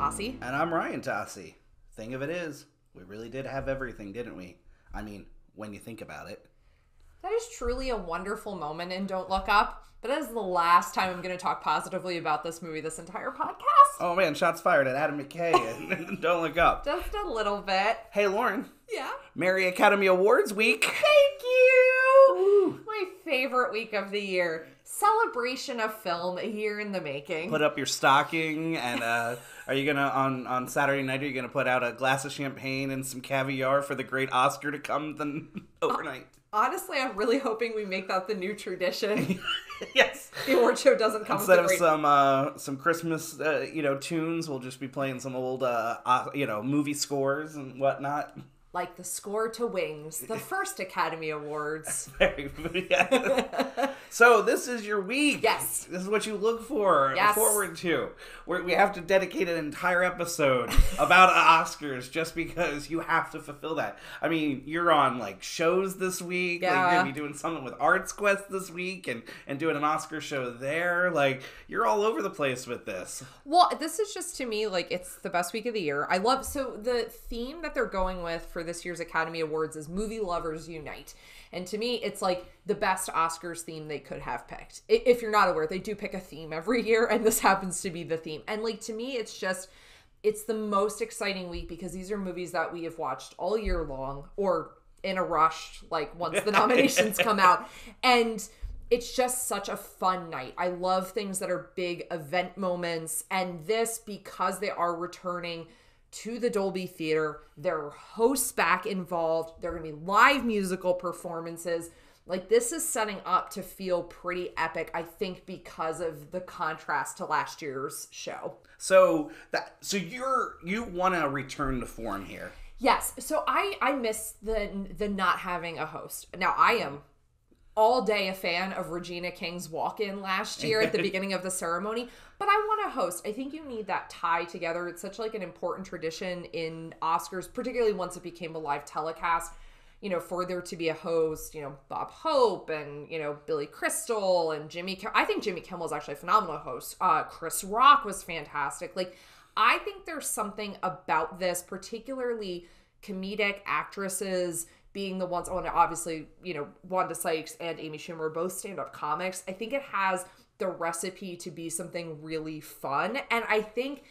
Tocci. And I'm Ryan Tocci. Thing of it is, we really did have everything, didn't we? I mean, when you think about it. That is truly a wonderful moment in Don't Look Up, but that is the last time I'm going to talk positively about this movie this entire podcast. Oh man, shots fired at Adam McKay and Don't Look Up. Just a little bit. Hey Lauren. Yeah? Merry Academy Awards week. Thank you! Woo. My favorite week of the year. Celebration of film, a year in the making. Put up your stocking and are you gonna on Saturday night are you gonna put out a glass of champagne and some caviar for the great Oscar to come overnight? Honestly, I'm really hoping we make that the new tradition. Yes. The award show doesn't come Instead with of some Christmas tunes, we'll just be playing some old movie scores and whatnot. Like the score to Wings, the first Academy Awards. Very yeah. So this is your week. Yes. This is what you look forward to. We have to dedicate an entire episode about Oscars just because you have to fulfill that. I mean, you're on like shows this week. Yeah. Like, you're going to be doing something with Arts Quest this week and doing an Oscar show there. Like, you're all over the place with this. Well, this is just, to me, like, it's the best week of the year. So the theme that they're going with for this year's Academy Awards is Movie Lovers Unite. And to me, it's like the best Oscars theme they could have picked. If you're not aware, they do pick a theme every year, and this happens to be the theme. And like, to me, it's the most exciting week because these are movies that we have watched all year long or in a rush, like once the nominations come out. And it's just such a fun night. I love things that are big event moments. And this, because they are returning to the Dolby Theater, there are hosts back involved. There are going to be live musical performances. Like, this is setting up to feel pretty epic, I think, because of the contrast to last year's show. So you want to return to form here. Yes. So I miss the not having a host. Now, I am all day a fan of Regina King's walk-in last year at the beginning of the ceremony, but I want to host. I think you need that tie together. It's such like an important tradition in Oscars, particularly once it became a live telecast, for there to be a host, Bob Hope and, Billy Crystal and Jimmy Kimmel. I think Jimmy Kimmel is actually a phenomenal host. Chris Rock was fantastic. Like, I think there's something about this, particularly comedic actresses being the ones, obviously, Wanda Sykes and Amy Schumer are both stand-up comics. I think it has the recipe to be something really fun. And I think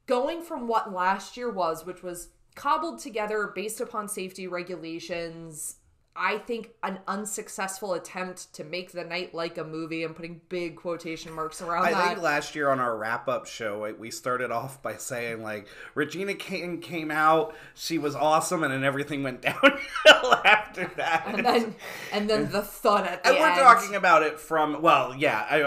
going from what last year was, which was cobbled together based upon safety regulations, I think an unsuccessful attempt to make the night like a movie. I'm putting big quotation marks around that. I think last year on our wrap-up show, we started off by saying, like, Regina King came out, she was awesome, and then everything went downhill after that. And then the thud at the end. And we're talking about it from, well, yeah, I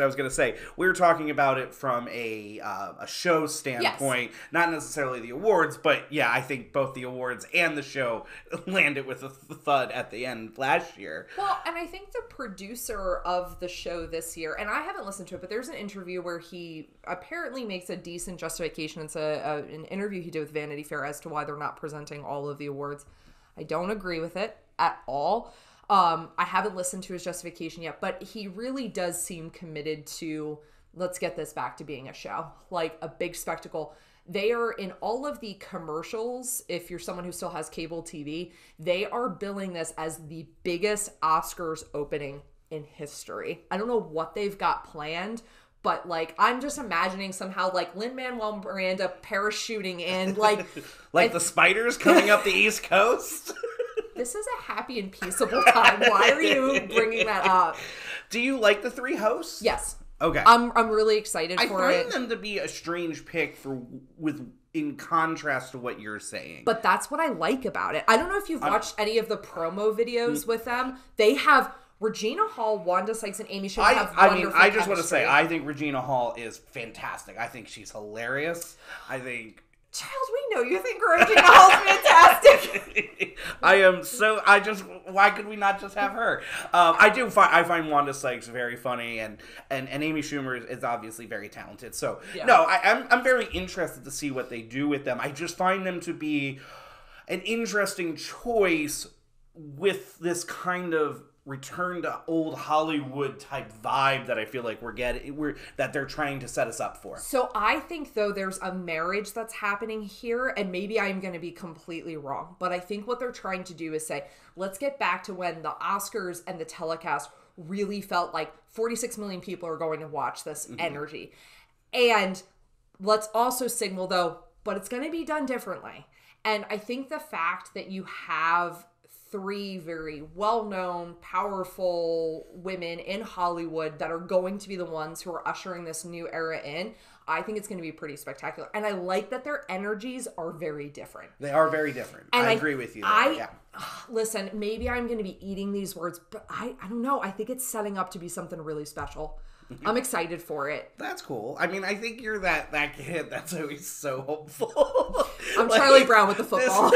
was going to say, we were talking about it from a show standpoint, yes. Not necessarily the awards, but yeah, I think both the awards and the show landed with a thud at the end last year. Well, and I think the producer of the show this year, and I haven't listened to it, but there's an interview where he apparently makes a decent justification. It's an interview he did with Vanity Fair as to why they're not presenting all of the awards. I don't agree with it at all. I haven't listened to his justification yet, but he really does seem committed to, let's get this back to being a show, like a big spectacle. They are in all of the commercials. If you're someone who still has cable TV, they are billing this as the biggest Oscars opening in history. I don't know what they've got planned, but like, I'm just imagining somehow like Lin-Manuel Miranda parachuting in, like the spiders coming up the East Coast. This is a happy and peaceable time. Why are you bringing that up? Do you like the three hosts? Yes. Okay. I'm really excited for it. I find them to be a strange pick in contrast to what you're saying. But that's what I like about it. I don't know if you've watched any of the promo videos with them. They have Regina Hall, Wanda Sykes, and Amy Schumer have wonderful I just want to say, I think Regina Hall is fantastic. I think she's hilarious. I think... Charles, we know you think Regina Hall's fantastic. Why could we not just have her? I find Wanda Sykes very funny, and Amy Schumer is obviously very talented. So, yeah. No, I'm very interested to see what they do with them. I just find them to be an interesting choice with this kind of return to old Hollywood type vibe that I feel like that they're trying to set us up for. So I think, though, there's a marriage that's happening here, and maybe I'm going to be completely wrong, but I think what they're trying to do is say, let's get back to when the Oscars and the telecast really felt like 46 million people are going to watch this energy. And let's also signal, though, but it's going to be done differently. And I think the fact that you have 3 very well-known, powerful women in Hollywood that are going to be the ones who are ushering this new era in, I think it's going to be pretty spectacular. And I like that their energies are very different. They are very different. And I agree with you there. Listen, maybe I'm going to be eating these words, but I don't know. I think it's setting up to be something really special. I'm excited for it. That's cool. I mean, I think you're that kid that's always so hopeful. I'm like, Charlie Brown with the football.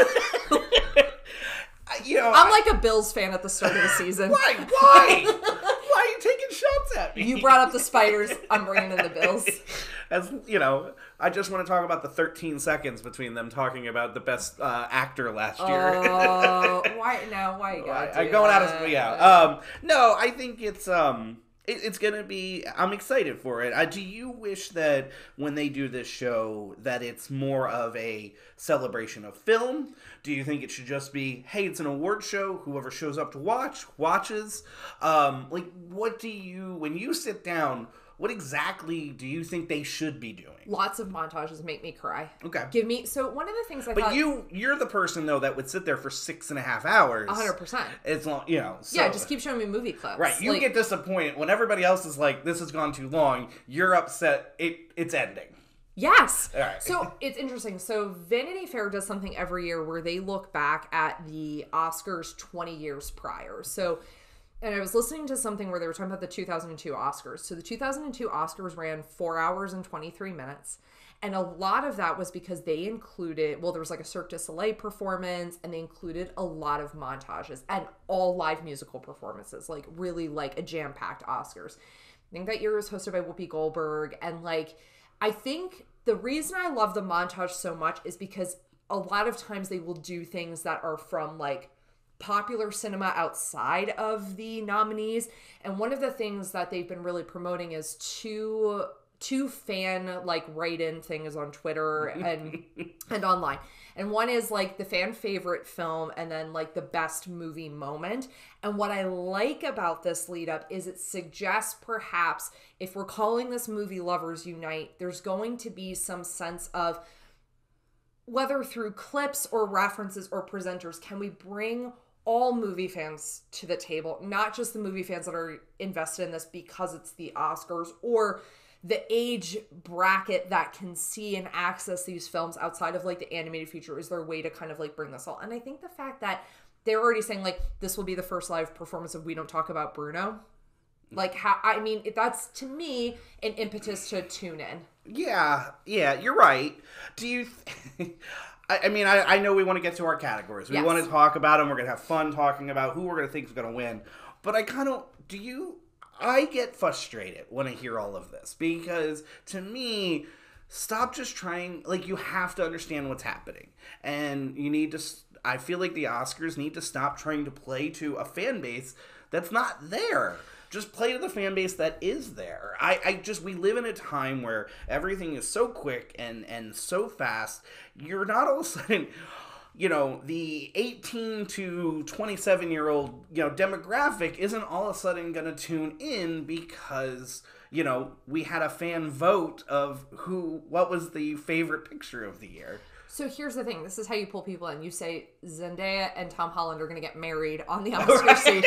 I'm like a Bills fan at the start of the season. Why? Why are you taking shots at me? You brought up the Spiders. I'm bringing in the Bills. As I just want to talk about the 13 seconds between them talking about the best actor last year. Oh, why now? Why you gotta do going that? out of no, I think it's gonna be. I'm excited for it. Do you wish that when they do this show that it's more of a celebration of film? Do you think it should just be, hey, it's an award show. Whoever shows up to watches. What do you, when you sit down, what exactly do you think they should be doing? Lots of montages make me cry. Okay. So one of the things But you're the person, though, that would sit there for 6.5 hours. 100%. It's long, so. Yeah, just keep showing me movie clips. Right. You get disappointed when everybody else is like, this has gone too long. You're upset. It's ending. Yes. All right. So it's interesting. So Vanity Fair does something every year where they look back at the Oscars 20 years prior. And I was listening to something where they were talking about the 2002 Oscars. So the 2002 Oscars ran 4 hours and 23 minutes. And a lot of that was because they included, there was like a Cirque du Soleil performance, and they included a lot of montages and all live musical performances, like really like a jam-packed Oscars. I think that year was hosted by Whoopi Goldberg. And I think the reason I love the montage so much is because a lot of times they will do things that are from popular cinema outside of the nominees. And one of the things that they've been really promoting is two fan write-in things on Twitter and online. And one is the fan favorite film, and then the best movie moment. And what I like about this lead up is it suggests perhaps if we're calling this movie Lovers Unite, there's going to be some sense of, whether through clips or references or presenters, can we bring all movie fans to the table, not just the movie fans that are invested in this because it's the Oscars, or the age bracket that can see and access these films outside of the animated feature. Is there a way to kind of bring this all? And I think the fact that they're already saying this will be the first live performance of We Don't Talk About Bruno, that's to me an impetus to tune in. Yeah, you're right. Do you I know we want to get to our categories. We want to talk about them. We're going to have fun talking about who we're going to think is going to win. But I get frustrated when I hear all of this, because to me, stop just trying, you have to understand what's happening. And you need to, I feel like the Oscars need to stop trying to play to a fan base that's not there. Just play to the fan base that is there. We live in a time where everything is so quick and so fast. You're not all of a sudden, the 18 to 27-year-old, demographic isn't all of a sudden going to tune in because, we had a fan vote of what was the favorite picture of the year. So here's the thing. This is how you pull people in. You say Zendaya and Tom Holland are going to get married on the Oscar seat.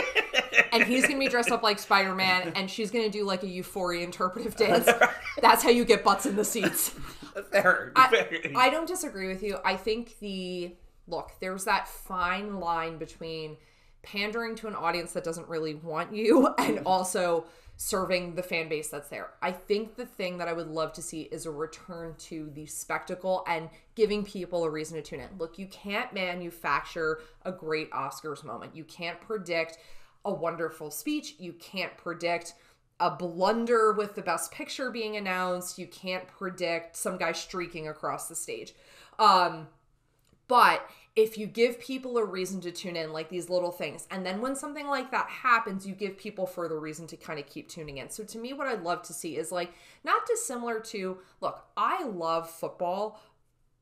And he's going to be dressed up like Spider-Man, and she's going to do a Euphoria interpretive dance. That's how you get butts in the seats. Fair. I don't disagree with you. I think there's that fine line between pandering to an audience that doesn't really want you and also serving the fan base that's there. I think the thing that I would love to see is a return to the spectacle and giving people a reason to tune in. Look, you can't manufacture a great Oscars moment. You can't predict a wonderful speech. You can't predict a blunder with the best picture being announced. You can't predict some guy streaking across the stage. But if you give people a reason to tune in, like these little things, and then when something like that happens, you give people further reason to kind of keep tuning in. So to me, what I'd love to see is like, not dissimilar to, look, I love football,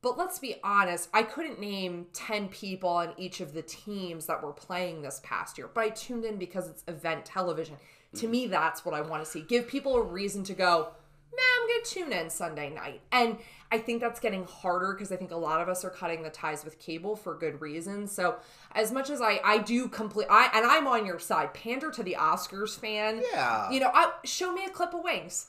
but let's be honest, I couldn't name 10 people on each of the teams that were playing this past year, but I tuned in because it's event television. To me, that's what I want to see. Give people a reason to go, I'm going to tune in Sunday night. And I think that's getting harder because I think a lot of us are cutting the ties with cable for good reasons. So as much as I do and I'm on your side, pander to the Oscars fan. Yeah. You know, show me a clip of Wings.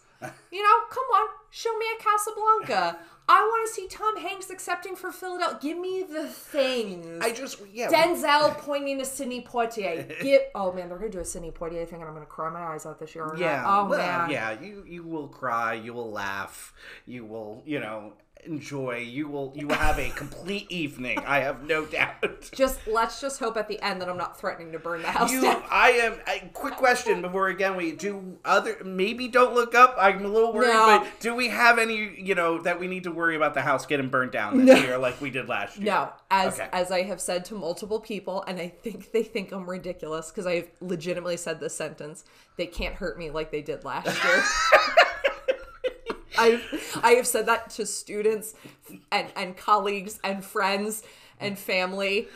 You know, come on, show me a Casablanca. I want to see Tom Hanks accepting for Philadelphia. Give me the things. Denzel pointing to Sidney Poitier. Oh man, they're gonna do a Sidney Poitier thing, and I'm gonna cry my eyes out this year. Yeah. Oh man. Yeah. You will cry. You will laugh. You will, enjoy. You will have a complete evening. I have no doubt. Let's just hope at the end that I'm not threatening to burn the house down. Quick question before again we do maybe don't look up. I'm a little worried, but do we have any that we need to worry about the house getting burned down this year like we did last year? No, as I have said to multiple people, and I think they think I'm ridiculous because I've legitimately said this sentence. They can't hurt me like they did last year. I have said that to students and colleagues and friends and family.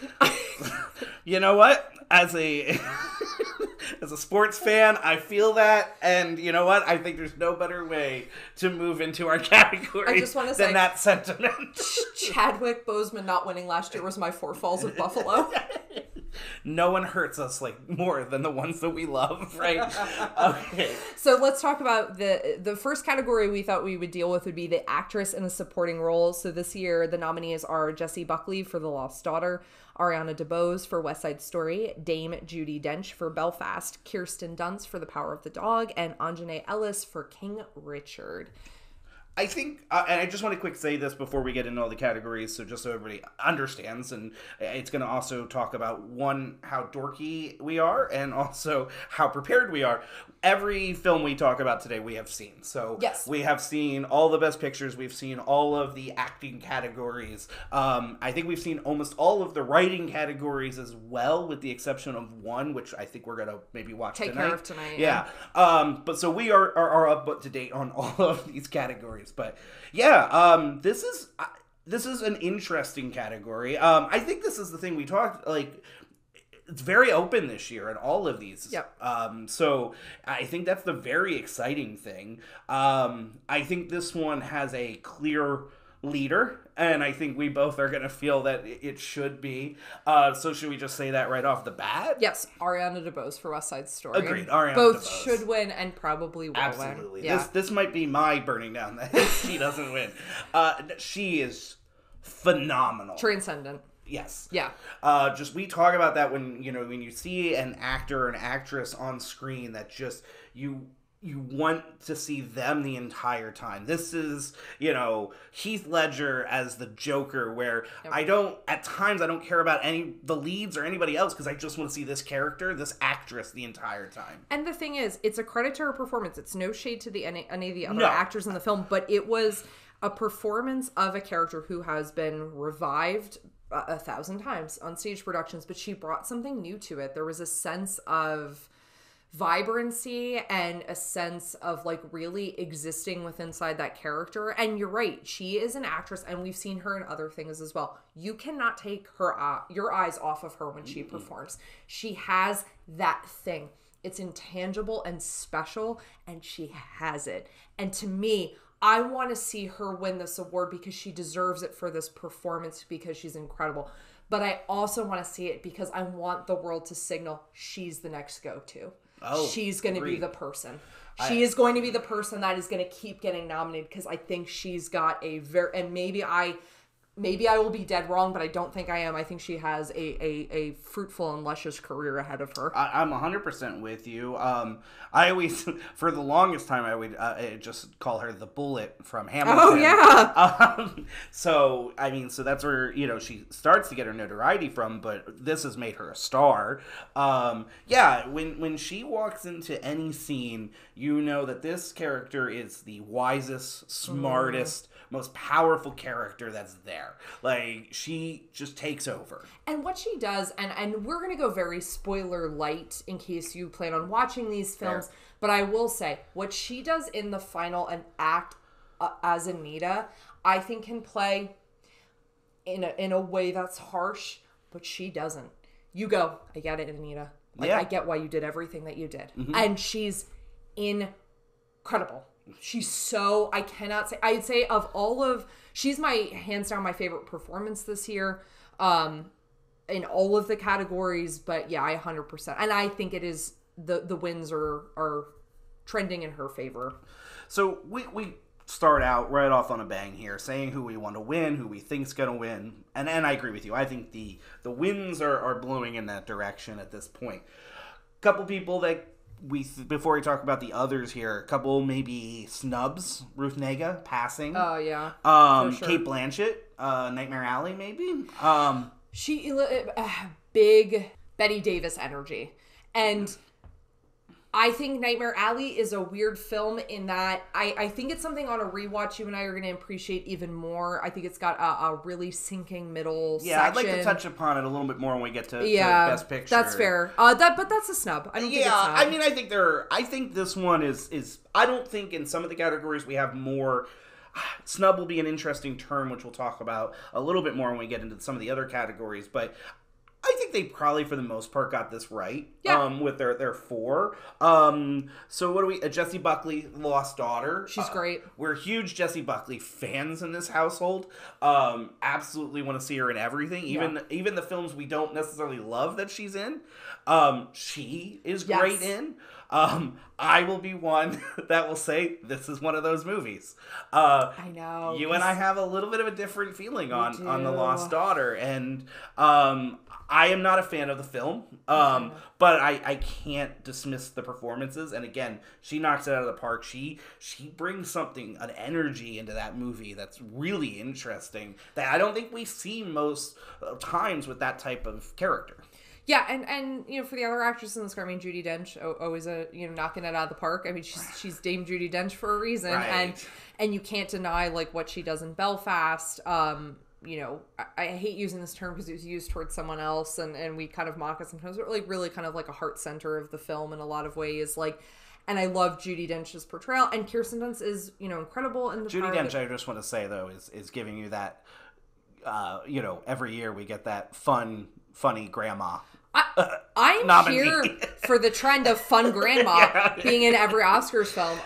You know what? As a sports fan, I feel that, and you know what? I think there's no better way to move into our category than that sentiment. Chadwick Boseman not winning last year was my Four Falls of Buffalo. No one hurts us more than the ones that we love, right? Okay. So let's talk about the first category we thought we would deal with would be the actress in a supporting role. So this year the nominees are Jessie Buckley for The Lost Daughter, Ariana DeBose for West Side Story, Dame Judi Dench for Belfast, Kirsten Dunst for The Power of the Dog, and Anjanae Ellis for King Richard. I think, and I just want to quick say this before we get into all the categories, so just so everybody understands, and it's going to also talk about, one, how dorky we are, and also how prepared we are. Every film we talk about today we have seen. So yes. We have seen all the best pictures, we've seen all of the acting categories. I think we've seen almost all of the writing categories as well, with the exception of one, which I think we're going to maybe watch tonight. Take care of tonight. Yeah. But so we are up to date on all of these categories. But yeah, this is an interesting category. I think this is the thing we talked, it's very open this year in all of these. Yep. So I think that's the very exciting thing. I think this one has a clear leader, and I think we both are going to feel that it should be. So should we just say that right off the bat? Yes, Ariana DeBose for West Side Story. Agreed, Ariana both DeBose. Should win and probably will Absolutely. win. Yeah. This might be my burning down that she doesn't win. She is phenomenal. Transcendent. Yes. Yeah. We talk about that when you see an actor or an actress on screen that just you want to see them the entire time. This is, Heath Ledger as the Joker, where yep. At times I don't care about the leads or anybody else, because I just want to see this character, this actress the entire time. And the thing is, it's a credit to her performance. It's no shade to any of the other actors in the film, but it was a performance of a character who has been revived 1,000 times on stage productions, but she brought something new to it. There was a sense of vibrancy and a sense of really existing inside that character. And you're right, she is an actress, and we've seen her in other things as well. You cannot take your eyes off of her when she performs. She has that thing. It's intangible and special, and she has it. And to me, I want to see her win this award because she deserves it for this performance, because she's incredible. But I also want to see it because I want the world to signal she's the next go-to. Oh, she's going to be the person. She is going to be the person that is going to keep getting nominated, because I think she's got and maybe I will be dead wrong, but I don't think I am. I think she has a fruitful and luscious career ahead of her. I'm 100% with you. I always, for the longest time, I would just call her the Bullet from Hamilton. Oh, yeah. So that's where, she starts to get her notoriety from, but this has made her a star. When she walks into any scene, that this character is the wisest, smartest, most powerful character that's there. Like, she just takes over. And what she does, and we're going to go very spoiler light in case you plan on watching these films, Fair. but I will say, what she does in the final act as Anita, I think can play in a way that's harsh, but she doesn't. You go, I get it, Anita. Like, I get why you did everything that you did. Mm-hmm. And she's incredible. She's so, I cannot say, I'd say of all of, she's my, hands down, my favorite performance this year, in all of the categories, but yeah, I 100%. And I think it is, the wins are trending in her favor. So we start out right off on a bang here, saying who we want to win, who we think's going to win. And I agree with you. I think the wins are blowing in that direction at this point. Couple people that before we talk about the others here, a couple maybe snubs. Ruth Negga passing. Oh yeah. For sure. Cate Blanchett, Nightmare Alley maybe. She big Bette Davis energy. And I think Nightmare Alley is a weird film in that I think it's something on a rewatch you and I are going to appreciate even more. I think it's got a really sinking middle section. I'd like to touch upon it a little bit more when we get to Best Picture. That's fair. But that's a snub. I don't think it's snub. I mean, I think this one is I don't think in some of the categories we have more. Snub will be an interesting term, which we'll talk about a little bit more when we get into some of the other categories, but I think they probably, for the most part, got this right. Yeah. With their 4. So what do we... Jessie Buckley, Lost Daughter. She's great. We're huge Jessie Buckley fans in this household. Absolutely want to see her in everything. Even the films we don't necessarily love that she's in. She is great in. I will be one that will say this is one of those movies. I know. You and I have a little bit of a different feeling on The Lost Daughter. And I am not a fan of the film, but I can't dismiss the performances. And again, she knocks it out of the park. She brings something, an energy into that movie that's really interesting that I don't think we see most times with that type of character. Yeah, and you know, for the other actresses in the score, I mean, Judi Dench always knocking it out of the park. I mean, she's Dame Judi Dench for a reason, right. and you can't deny like what she does in Belfast. You know, I hate using this term because it was used towards someone else, and we kind of mock it sometimes, but like really kind of like a heart center of the film in a lot of ways. Like, and I love Judi Dench's portrayal, and Kirsten Dunst is incredible in the. Judi Dench, I just want to say though, is giving you that. Every year we get that funny grandma. I'm nominee. Here for the trend of fun grandma being in every Oscars film.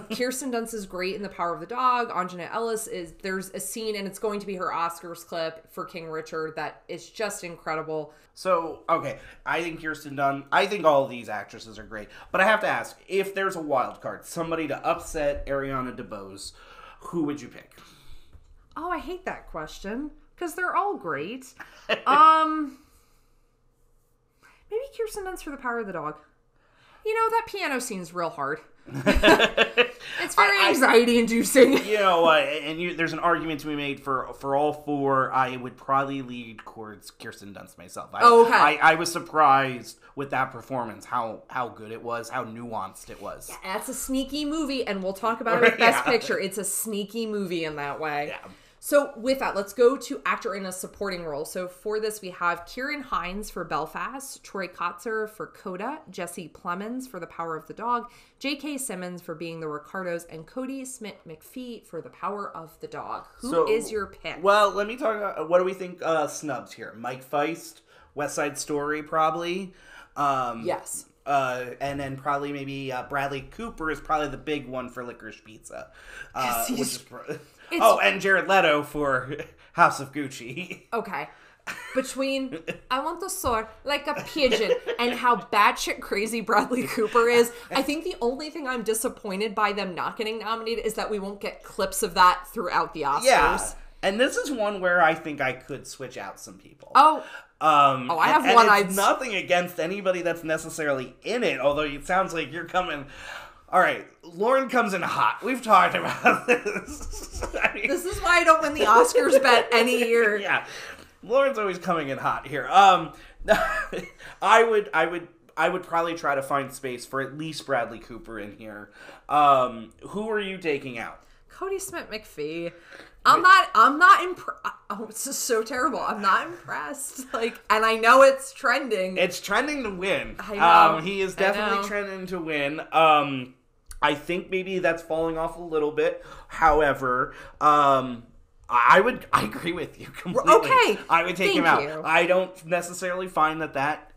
Kirsten Dunst is great in The Power of the Dog. Anjana Ellis there's a scene, and it's going to be her Oscars clip for King Richard that is just incredible. So, okay, I think Kirsten Dunst, I think all of these actresses are great, but I have to ask, if there's a wild card, somebody to upset Ariana DeBose, who would you pick? Oh, I hate that question, because they're all great. Maybe Kirsten Dunst for The Power of the Dog. You know, that piano scene's real hard. It's very anxiety-inducing. There's an argument to be made for all 4. I would probably lead towards Kirsten Dunst myself. Okay. I was surprised with that performance, how good it was, how nuanced it was. Yeah, that's a sneaky movie, and we'll talk about it with Best Picture. It's a sneaky movie in that way. Yeah. So with that, let's go to actor in a supporting role. So for this, we have Ciarán Hinds for Belfast, Troy Kotsur for CODA, Jesse Plemons for The Power of the Dog, J.K. Simmons for Being the Ricardos, and Cody Smith-McPhee for The Power of the Dog. Who is your pick? Well, let me talk about, what do we think snubs here? Mike Feist, West Side Story, probably. Yes. And then probably maybe Bradley Cooper is probably the big one for Licorice Pizza. And Jared Leto for House of Gucci. Okay. Between I Want to Soar Like a Pigeon and how batshit crazy Bradley Cooper is, I think the only thing I'm disappointed by them not getting nominated is that we won't get clips of that throughout the Oscars. Yeah. And this is one where I think I could switch out some people. I have one. It's nothing against anybody that's necessarily in it, although it sounds like you're coming... All right, Lauren comes in hot. We've talked about this. This is why I don't win the Oscars bet any year. Yeah, Lauren's always coming in hot here. I would probably try to find space for at least Bradley Cooper in here. Who are you taking out? Cody Smith-McPhee. I'm not impressed. Oh, this is so terrible. I'm not impressed. Like, and I know it's trending. It's trending to win. I know. He is definitely trending to win. I think maybe that's falling off a little bit. However, I agree with you completely. Okay. I would take him Thank out. you. I don't necessarily find that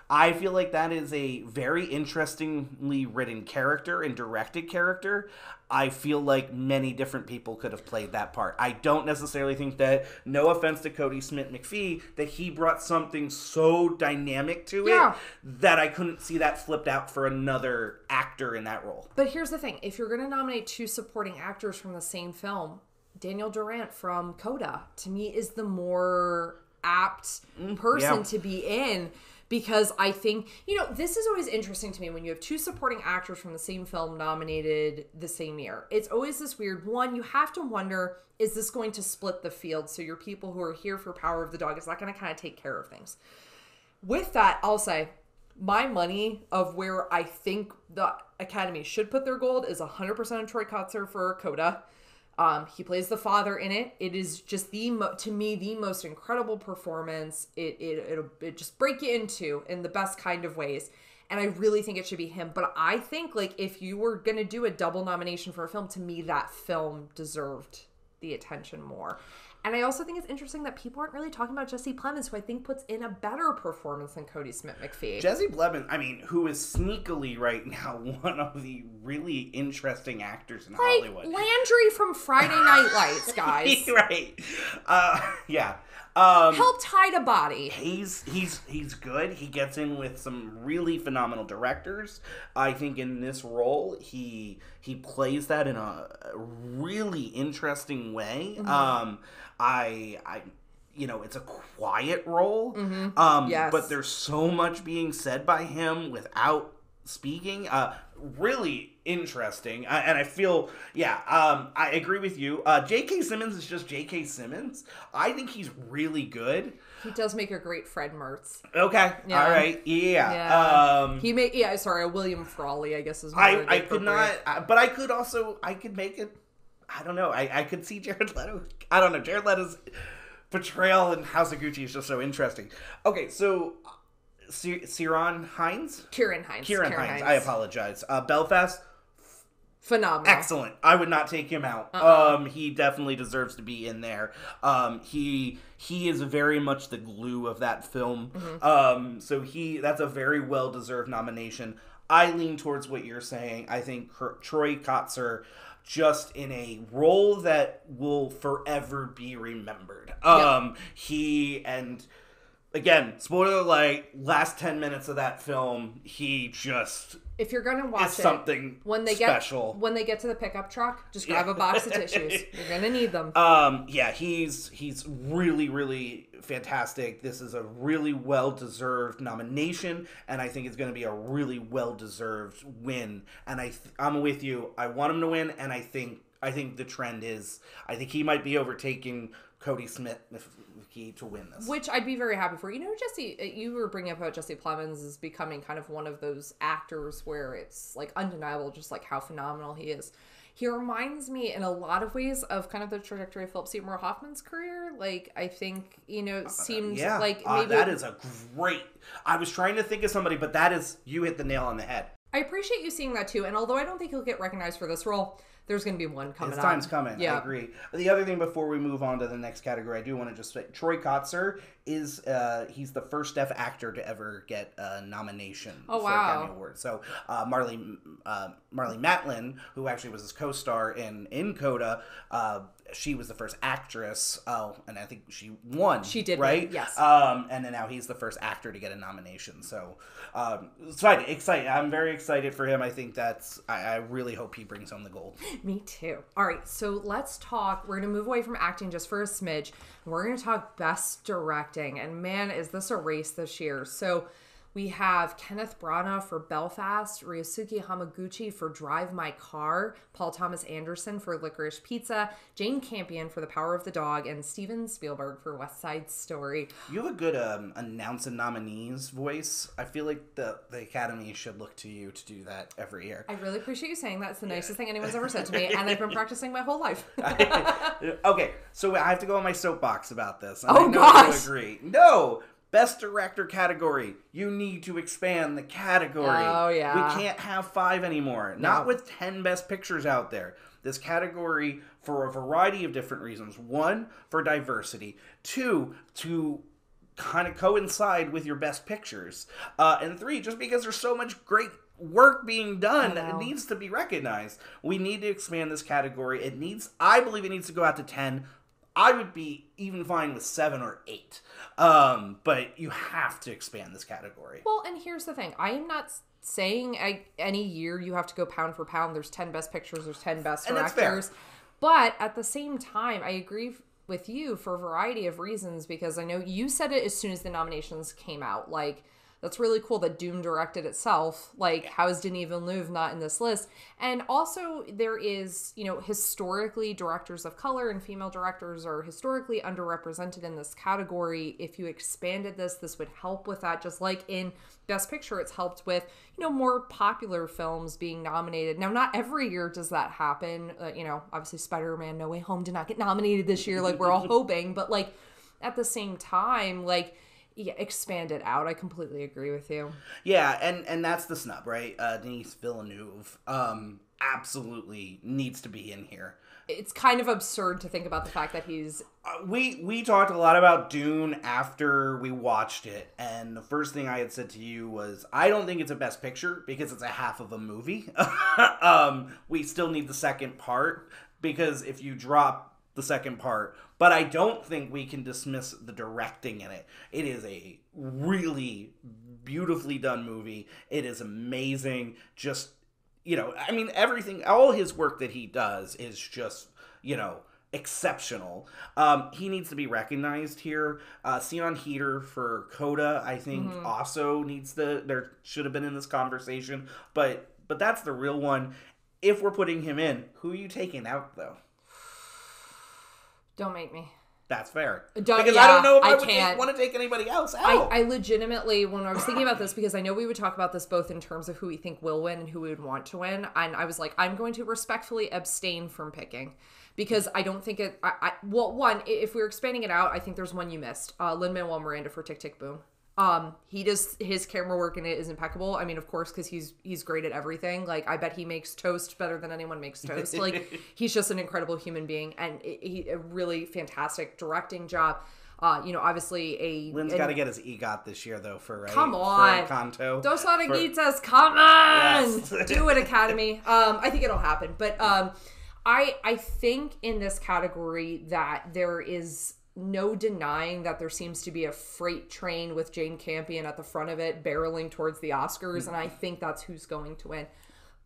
I feel like that is a very interestingly written character and directed character. I feel like many different people could have played that part. I don't necessarily think that, no offense to Cody Smith-McPhee, that he brought something so dynamic to it that I couldn't see that flipped out for another actor in that role. But here's the thing. If you're going to nominate 2 supporting actors from the same film, Daniel Durant from CODA, to me, is the more apt person to be in. Because I think, this is always interesting to me when you have 2 supporting actors from the same film nominated the same year. It's always this weird one. You have to wonder, is this going to split the field? So your people who are here for Power of the Dog, is that going to kind of take care of things? With that, I'll say my money of where I think the Academy should put their gold is 100% on Troy Kotsur for CODA. He plays the father in it. It is just to me, the most incredible performance. It'll just break you into in the best kind of ways. And I really think it should be him. But I think, like, if you were going to do a double nomination for a film, to me, that film deserved the attention more. And I also think it's interesting that people aren't really talking about Jesse Plemons, who I think puts in a better performance than Cody Smith-McPhee. Jesse Plemons, who is sneakily right now one of the really interesting actors in Hollywood. Landry from Friday Night Lights, guys. Right. Yeah. Helped hide a body. He's good. He gets in with some really phenomenal directors. I think in this role, he plays that in a really interesting way. It's a quiet role. Yes. But there's so much being said by him without speaking. Really interesting. And I feel, I agree with you. J.K. Simmons is just J.K. Simmons. I think he's really good. He does make a great Fred Mertz. Okay. Yeah. All right. Yeah. He made, William Frawley, I guess is I could not, but I could make it, I don't know. I could see Jared Leto. I don't know. Jared Leto's portrayal in House of Gucci is just so interesting. Okay, so Ciarán Hinds? Kieran Hinds. I apologize. Belfast? Phenomenal. Excellent. I would not take him out. He definitely deserves to be in there. He is very much the glue of that film. So that's a very well-deserved nomination. I lean towards what you're saying. I think Troy Kotsur, just in a role that will forever be remembered. Again, spoiler alert, last 10 minutes of that film, he just... If you're going to watch something special. When they get to the pickup truck, just grab a box of tissues. You're going to need them. He's really, really fantastic. This is a really well-deserved nomination, and I think it's going to be a really well-deserved win. And I'm with you. I want him to win, and I think the trend is... I think he might be overtaking Cody Smith to win this. Which I'd be very happy for. Jesse, you were bringing up how Jesse Plemons is becoming kind of one of those actors where it's like undeniable just like how phenomenal he is. He reminds me in a lot of ways of kind of the trajectory of Philip Seymour Hoffman's career. Like, I think, seems like maybe... that is a great... I was trying to think of somebody, but you hit the nail on the head. I appreciate you seeing that too, and although I don't think he'll get recognized for this role, there's going to be one coming up. His time's coming. Yeah. I agree. The other thing before we move on to the next category, I do want to just say Troy Kotsur is he's the first deaf actor to ever get a nomination for Academy Award. So Marlee Matlin, who actually was his co-star in CODA, she was the first actress. And I think she won. She did, right? Win, yes. And then now he's the first actor to get a nomination. So excited. I'm very excited for him. I think I really hope he brings home the gold. Me too. All right, so let's talk. We're going to move away from acting just for a smidge. We're going to talk best directing. And man, is this a race this year. So We have Kenneth Branagh for Belfast, Ryosuke Hamaguchi for Drive My Car, Paul Thomas Anderson for Licorice Pizza, Jane Campion for The Power of the Dog, and Steven Spielberg for West Side Story. You have a good announcing nominees voice. I feel like the Academy should look to you to do that every year. I really appreciate you saying that. It's the nicest thing anyone's ever said to me, and I've been practicing my whole life. Okay, so I have to go on my soapbox about this. Oh, gosh! You agree. No! Best Director category. You need to expand the category. Oh, yeah. We can't have 5 anymore. No. Not with 10 Best Pictures out there. This category, for a variety of different reasons. 1, for diversity. 2, to kind of coincide with your Best Pictures. And 3, just because there's so much great work being done, it needs to be recognized. We need to expand this category. I believe it needs to go out to 10. I would be even fine with 7 or 8. But you have to expand this category. Well, and here's the thing. I am not saying any year you have to go pound for pound. There's 10 Best Pictures, there's 10 Best Directors. And that's fair. But at the same time, I agree with you for a variety of reasons, because I know you said it as soon as the nominations came out. Like, that's really cool that Dune directed itself. Like, how is Denis Villeneuve not in this list? And also, there is, historically, directors of color and female directors are historically underrepresented in this category. If you expanded this would help with that. Just like in Best Picture, it's helped with, more popular films being nominated. Now, not every year does that happen. Obviously, Spider-Man No Way Home did not get nominated this year, like we're all hoping. But, like, at the same time, like, yeah, expand it out. I completely agree with you. Yeah, and that's the snub, right? Denis Villeneuve absolutely needs to be in here. It's kind of absurd to think about the fact that he's... We talked a lot about Dune after we watched it, and the first thing I had said to you was, I don't think it's a Best Picture because it's a half of a movie. We still need the second part, because if you drop the second part, but I don't think we can dismiss the directing in it. It is a really beautifully done movie. It is amazing. Just, everything, all his work that he does is just, exceptional. He needs to be recognized here. Sion Heder for CODA, I think, also there should have been in this conversation, but that's the real one. If we're putting him in, who are you taking out, though? Don't make me. That's fair. I don't know if I would want to take anybody else out. I legitimately, when I was thinking about this, because I know we would talk about this both in terms of who we think will win and who we would want to win, and I was like, I'm going to respectfully abstain from picking, because I don't think it... one, if we're expanding it out, I think there's one you missed. Lin-Manuel Miranda for Tick, Tick, Boom. His camera work in it is impeccable. I mean, of course, because he's great at everything. Like, I bet he makes toast better than anyone makes toast. Like, he's just an incredible human being, and a really fantastic directing job. Obviously Lynn's got to get his EGOT this year, though, for come on, for Encanto. Dos Oreguitas, come on, yes. Do it, Academy. I think it'll happen, but I think in this category that there is no denying that there seems to be a freight train with Jane Campion at the front of it, barreling towards the Oscars, and I think that's who's going to win.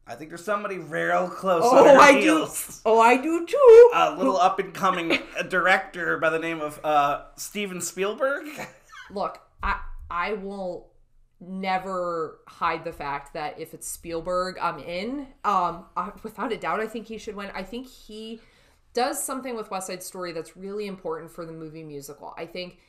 I think there's somebody real close on her heels. I do too. A little up-and-coming director by the name of Steven Spielberg. Look, I will never hide the fact that if it's Spielberg, I'm in. Without a doubt, I think he should win. I think he does something with West Side Story that's really important for the movie musical. I think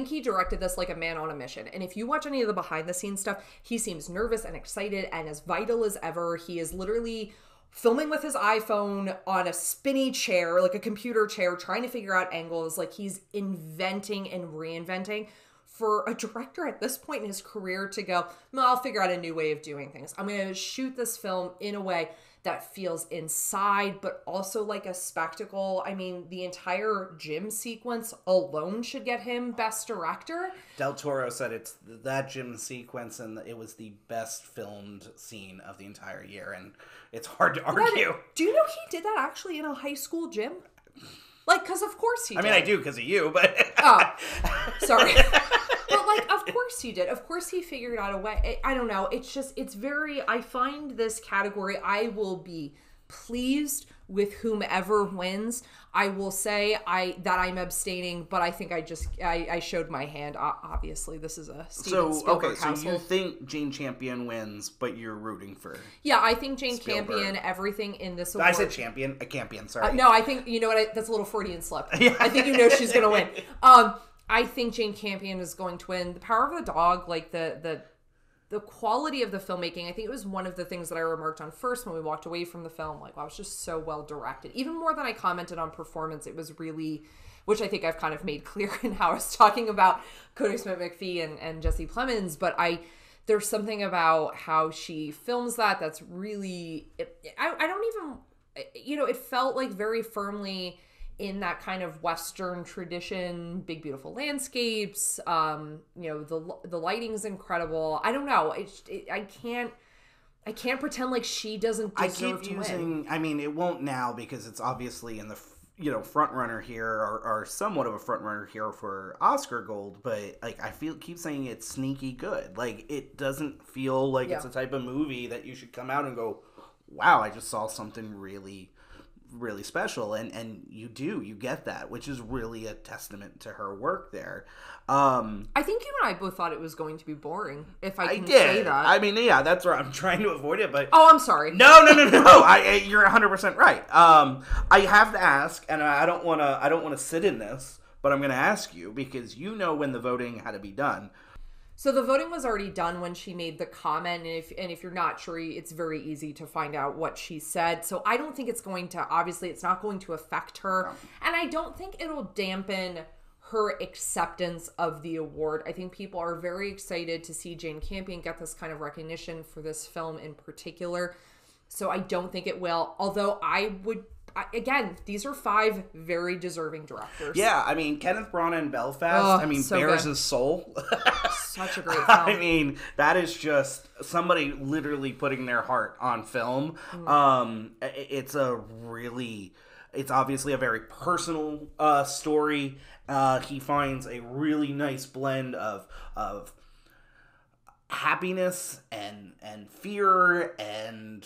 he directed this like a man on a mission. And if you watch any of the behind the scenes stuff, he seems nervous and excited and as vital as ever. He is literally filming with his iPhone on a spinny chair, like a computer chair, trying to figure out angles. Like, he's inventing and reinventing. For a director at this point in his career to go, no, I'll figure out a new way of doing things. I'm going to shoot this film in a way that feels inside, but also like a spectacle. I mean, the entire gym sequence alone should get him Best Director. Del Toro said it's that gym sequence, and it was the best filmed scene of the entire year, and it's hard to argue. Do you know he did that actually in a high school gym? Like, because of course he did. I mean, I do because of you, but... Oh, sorry. But, like, of course he did. Of course he figured out a way. I don't know. It's just, it's very... I find this category, I will be pleased with whomever wins. I will say that I'm abstaining, but I think I showed my hand. Obviously, this is a Steven Spielberg household. So you think Jane Campion wins, but you're rooting for Yeah, I think Jane Spielberg. Campion, everything in this award. I said champion, a Campion, sorry. No, I think, you know what, that's a little Freudian slip. Yeah. I think you know she's going to win. I think Jane Campion is going to win. The Power of the Dog, like the quality of the filmmaking, I think it was one of the things that I remarked on first when we walked away from the film. Like, wow, it was just so well directed. Even more than I commented on performance, it was really, which I think I've kind of made clear in how I was talking about Cody Smith-McPhee and Jesse Plemons, but there's something about how she films that's really, I don't even, you know, it felt like very firmly in that kind of Western tradition, big, beautiful landscapes. You know, the lighting's incredible. I don't know. I can't pretend like she doesn't deserve to win. I mean, it won't now because it's obviously in the, you know, front runner here or somewhat of a front runner here for Oscar Gold. But like, I keep saying it's sneaky good. Like, it doesn't feel like it's a type of movie that you should come out and go, wow, I just saw something really special, and you get that, which is really a testament to her work there. I think you and I both thought it was going to be boring, if I can say that. I mean, yeah, that's where I'm trying to avoid it, but I'm sorry. No. You're 100% right. I have to ask, and I don't want to sit in this, but I'm going to ask you because you know when the voting had to be done. So the voting was already done when she made the comment, and if you're not sure, it's very easy to find out what she said. So I don't think it's not going to affect her, and I don't think it'll dampen her acceptance of the award. I think people are very excited to see Jane Campion get this kind of recognition for this film in particular. So I don't think it will, although again, these are 5 very deserving directors. Yeah, I mean, Kenneth Branagh in Belfast, bears his soul. Such a great film. I mean, that is just somebody literally putting their heart on film. It's obviously a very personal story. He finds a really nice blend of happiness and fear and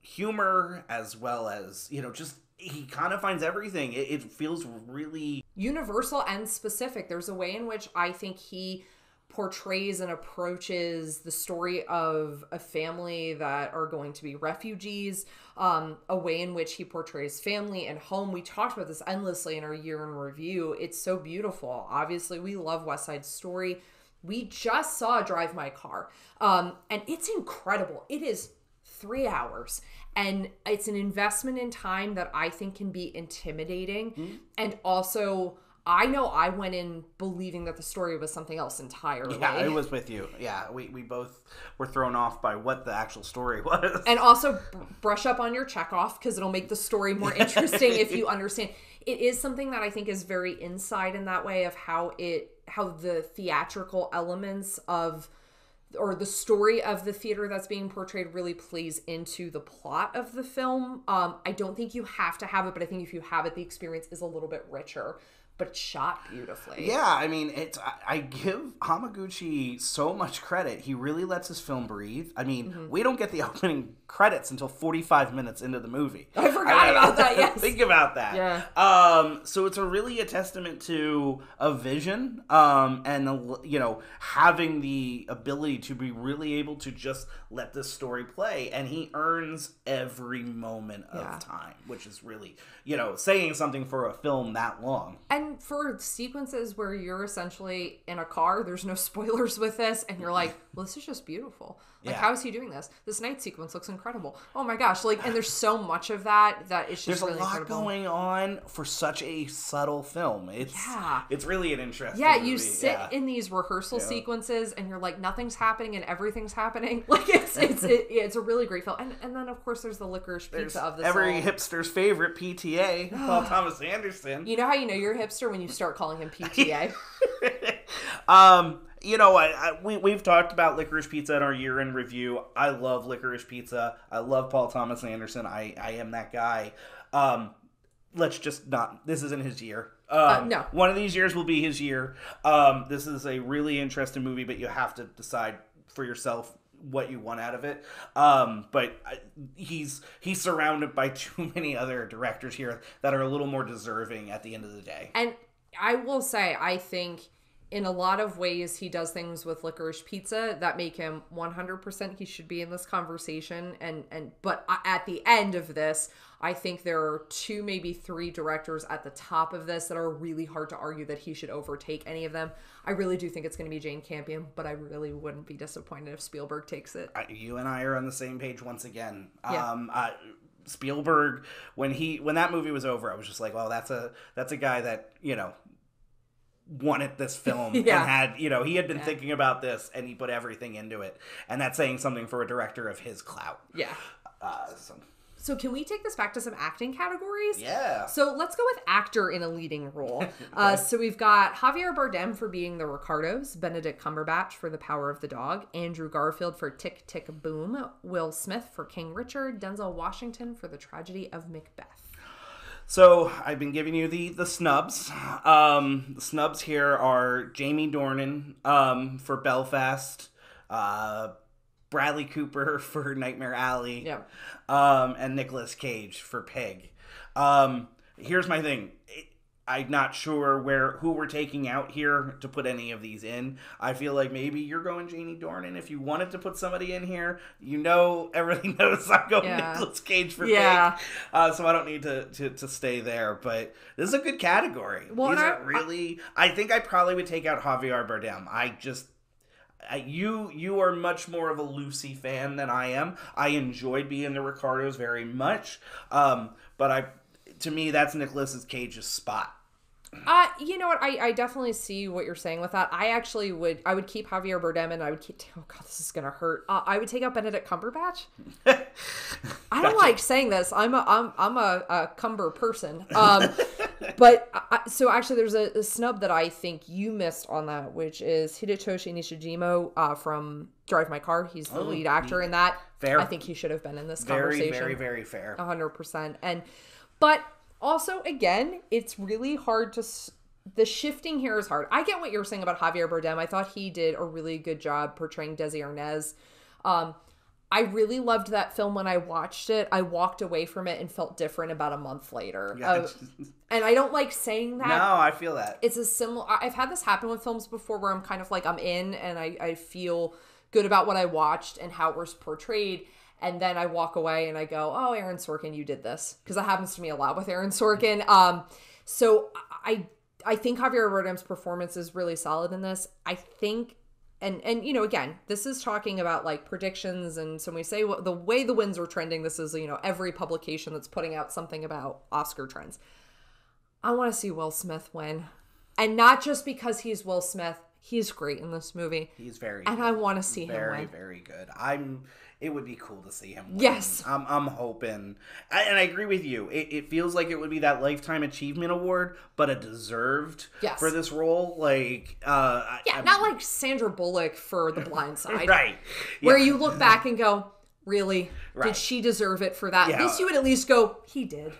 humor, as well as just he kind of finds everything. It feels really universal and specific. There's a way in which I think he portrays and approaches the story of a family that are going to be refugees, a way in which he portrays family and home. We talked about this endlessly in our year in review. It's so beautiful. Obviously, we love West Side Story. We just saw Drive My Car, and it's incredible. It is 3 hours, and it's an investment in time that I think can be intimidating. Mm-hmm. And also, I know I went in believing that the story was something else entirely. Yeah, I was with you. Yeah, we both were thrown off by what the actual story was. And also, brush up on your Chekhov, because it'll make the story more interesting if you understand. It is something that I think is very inside in that way of how the theatrical elements or the story of the theater that's being portrayed really plays into the plot of the film. I don't think you have to have it, but I think if you have it, the experience is a little bit richer. But it's shot beautifully. Yeah, I mean, I give Hamaguchi so much credit. He really lets his film breathe. I mean, we don't get the opening credits until 45 minutes into the movie. I forgot about that, yes. Think about that. Yeah. So it's really a testament to a vision and, having the ability to be really able to just let this story play. And he earns every moment of time, which is really, saying something for a film that long. And for sequences where you're essentially in a car, there's no spoilers with this, and you're like, well, this is just beautiful. Like, how is he doing this? This night sequence looks incredible. Oh my gosh. And there's so much of that it's just really incredible. There's a lot going on for such a subtle film. It's really an interesting movie. You sit in these rehearsal sequences, and you're like, nothing's happening and everything's happening. Like, it's a really great film. And then, of course, there's the licorice pizza of this every hipster's favorite, PTA, Paul Thomas Anderson. You know how you know you're a hipster when you start calling him PTA? We've talked about Licorice Pizza in our year-end review. I love Licorice Pizza. I love Paul Thomas Anderson. I am that guy. Let's just not... This isn't his year. No. One of these years will be his year. This is a really interesting movie, but you have to decide for yourself what you want out of it. But he's surrounded by too many other directors here that are a little more deserving at the end of the day. And I will say, I think in a lot of ways he does things with Licorice Pizza that make him 100% he should be in this conversation. But at the end of this, I think there are 2, maybe 3 directors at the top of this that are really hard to argue that he should overtake any of them. I really do think it's going to be Jane Campion, but I really wouldn't be disappointed if Spielberg takes it. You and I are on the same page once again. Yeah. Spielberg, when that movie was over, I was just like, well, that's a guy that, wanted this film and had, he had been thinking about this and he put everything into it. And that's saying something for a director of his clout. Yeah. So can we take this back to some acting categories? Yeah. So let's go with actor in a leading role. So we've got Javier Bardem for being the Ricardos, Benedict Cumberbatch for The Power of the Dog, Andrew Garfield for Tick, Tick, Boom, Will Smith for King Richard, Denzel Washington for The Tragedy of Macbeth. So I've been giving you the snubs. The snubs here are Jamie Dornan for Belfast, Bradley Cooper for Nightmare Alley, and Nicolas Cage for Pig. Here's my thing. I'm not sure who we're taking out here to put any of these in. I feel like maybe you're going Jamie Dornan. If you wanted to put somebody in here, everybody knows I'm going Nicolas Cage for Pig. So I don't need to stay there. But this is a good category. Well, I think I probably would take out Javier Bardem. You are much more of a Lucy fan than I am. I enjoyed being the Ricardos very much. But to me, that's Nicolas Cage's spot. You know what? I definitely see what you're saying with that. I would keep Javier Bardem and I would keep, oh God, this is going to hurt. I would take out Benedict Cumberbatch. I don't like saying this. I'm a cumber person. So actually there's a snub that I think you missed on that, which is Hidetoshi Nishijima, from Drive My Car. He's the lead actor in that. Fair. I think he should have been in this conversation. Very, very, very fair. 100%. But also, again, it's really hard the shifting here is hard. I get what you're saying about Javier Bardem. I thought he did a really good job portraying Desi Arnaz. I really loved that film when I watched it. I walked away from it and felt different about a month later. And I don't like saying that. No, I feel that. It's a similar... I've had this happen with films before where I'm kind of like, I'm in and I feel good about what I watched and how it was portrayed. And then I walk away and I go, oh, Aaron Sorkin, you did this. Because that happens to me a lot with Aaron Sorkin. So I think Javier Bardem's performance is really solid in this. I think, and again, this is talking about like predictions. And so when we say the way the winds are trending, this is, every publication that's putting out something about Oscar trends. I want to see Will Smith win. And not just because he's Will Smith. He's great in this movie. He's very good. And I want to see him Very, win. very good. It would be cool to see him win. Yes. I'm hoping. And I agree with you. It feels like it would be that Lifetime Achievement Award, but a deserved for this role. Like, not like Sandra Bullock for The Blind Side. Right. Where you look back and go, really? Right. Did she deserve it for that? Yeah. This you would at least go, he did.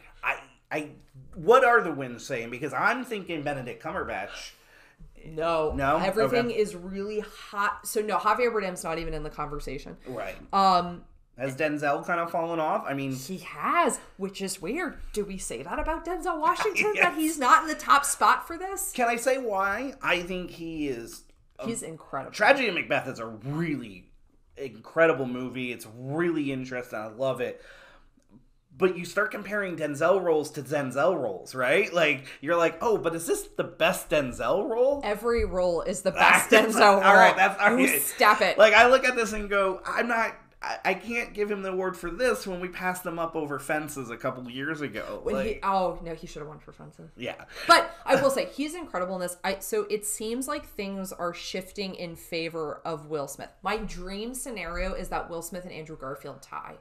What are the wins saying? Because I'm thinking Benedict Cumberbatch. No. Everything is really hot. So no, Javier Bardem's not even in the conversation. Right. Has Denzel kind of fallen off? I mean, he has, which is weird. Do we say that about Denzel Washington? Yes. That he's not in the top spot for this? Can I say why? I think he's incredible. Tragedy of Macbeth is a really incredible movie. It's really interesting. I love it. But you start comparing Denzel roles to Denzel roles, right? Like, you're like, oh, but is this the best Denzel role? Every role is the best Denzel role. All right, that's all right. Stop it. Like, I look at this and go, I can't give him the award for this when we passed him up over Fences a couple years ago. He should have won for Fences. Yeah. But I will say, he's incredible in this. So it seems like things are shifting in favor of Will Smith. My dream scenario is that Will Smith and Andrew Garfield tie.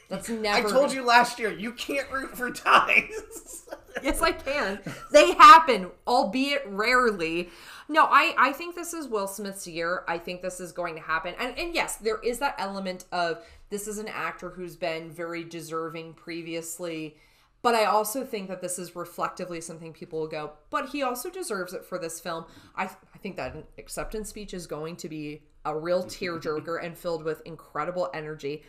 That's never... I told you last year, you can't root for ties. Yes, I can. They happen, albeit rarely. No, I think this is Will Smith's year. I think this is going to happen. And yes, there is that element of this is an actor who's been very deserving previously. But I also think that this is reflectively something people will go, but he also deserves it for this film. I think that an acceptance speech is going to be a real tearjerker and filled with incredible energy.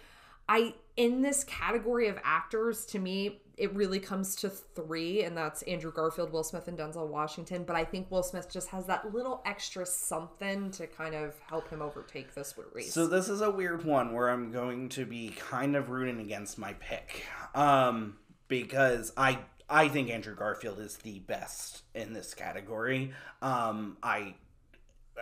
In this category of actors, to me, it really comes to 3, and that's Andrew Garfield, Will Smith, and Denzel Washington. But I think Will Smith just has that little extra something to kind of help him overtake this race. So this is a weird one where I'm going to be kind of rooting against my pick. Because I think Andrew Garfield is the best in this category.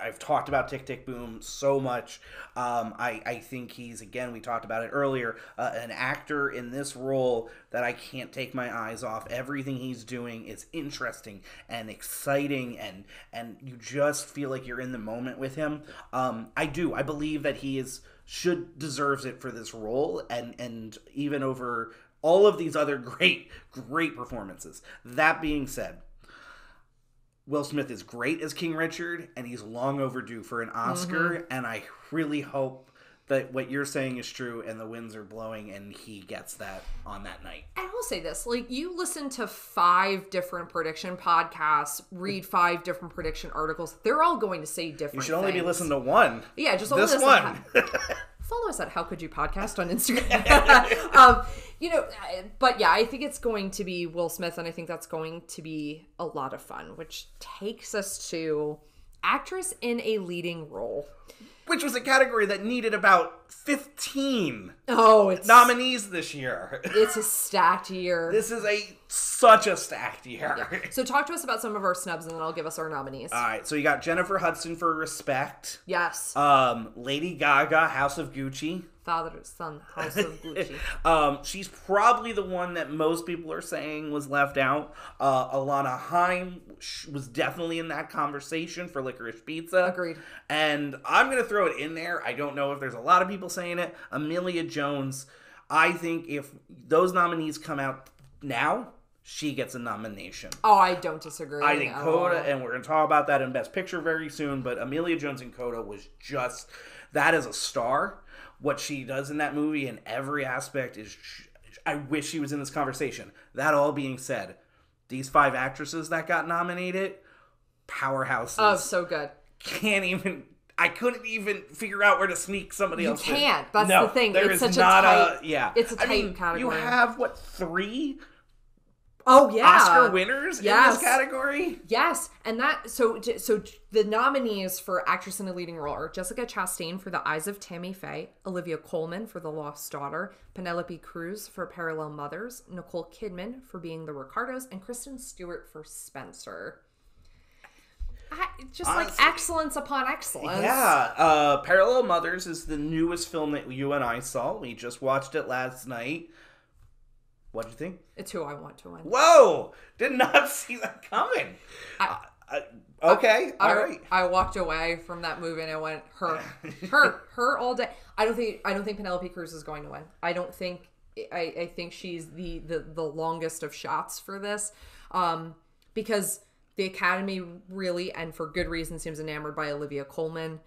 I've talked about Tick, Tick, Boom so much. I think he's, again, we talked about it earlier, an actor in this role that I can't take my eyes off. Everything he's doing is interesting and exciting, and you just feel like you're in the moment with him. I believe that he deserves it for this role, and even over all of these other great performances. That being said, Will Smith is great as King Richard, and he's long overdue for an Oscar, and I really hope that what you're saying is true and the winds are blowing and he gets that on that night. I will say this, you listen to 5 different prediction podcasts, read 5 different prediction articles, they're all going to say different things. You should only be listening to one. Yeah, just this one. Follow us at How Could You Podcast on Instagram. But yeah, I think it's going to be Will Smith, and I think that's going to be a lot of fun, which takes us to actress in a leading role. Which was a category that needed about 15 nominees this year. It's a stacked year. This is such a stacked year. Yeah. So talk to us about some of our snubs, and then I'll give us our nominees. All right, so you got Jennifer Hudson for Respect. Yes. Lady Gaga, House of Gucci. Father, son, House of Gucci. She's probably the one that most people are saying was left out. Alana Haim was definitely in that conversation for Licorice Pizza. Agreed. And I'm going to throw it in there. I don't know if there's a lot of people saying it. Amelia Jones. I think if those nominees come out now, she gets a nomination. Oh, I don't disagree. I think CODA, and we're going to talk about that in Best Picture very soon, but Amelia Jones in CODA was just, that is a star. What she does in that movie in every aspect is, I wish she was in this conversation. That all being said, these 5 actresses that got nominated, powerhouses. Oh, so good. I couldn't even figure out where to sneak somebody else in. You can't. That's the thing. It's such a tight, it's a tight category. You have, 3? Oh, yeah. Oscar winners in this category? Yes. And so the nominees for actress in a leading role are Jessica Chastain for The Eyes of Tammy Faye, Olivia Colman for The Lost Daughter, Penelope Cruz for Parallel Mothers, Nicole Kidman for Being the Ricardos, and Kristen Stewart for Spencer. Honestly, excellence upon excellence. Yeah. Parallel Mothers is the newest film that you and I saw. We just watched it last night. What'd you think? It's who I want to win. Whoa! Did not see that coming. Okay, all right. I walked away from that movie and I went, her all day. I don't think Penelope Cruz is going to win. I think she's the longest of shots for this, because the Academy really, and for good reason, seems enamored by Olivia Colman.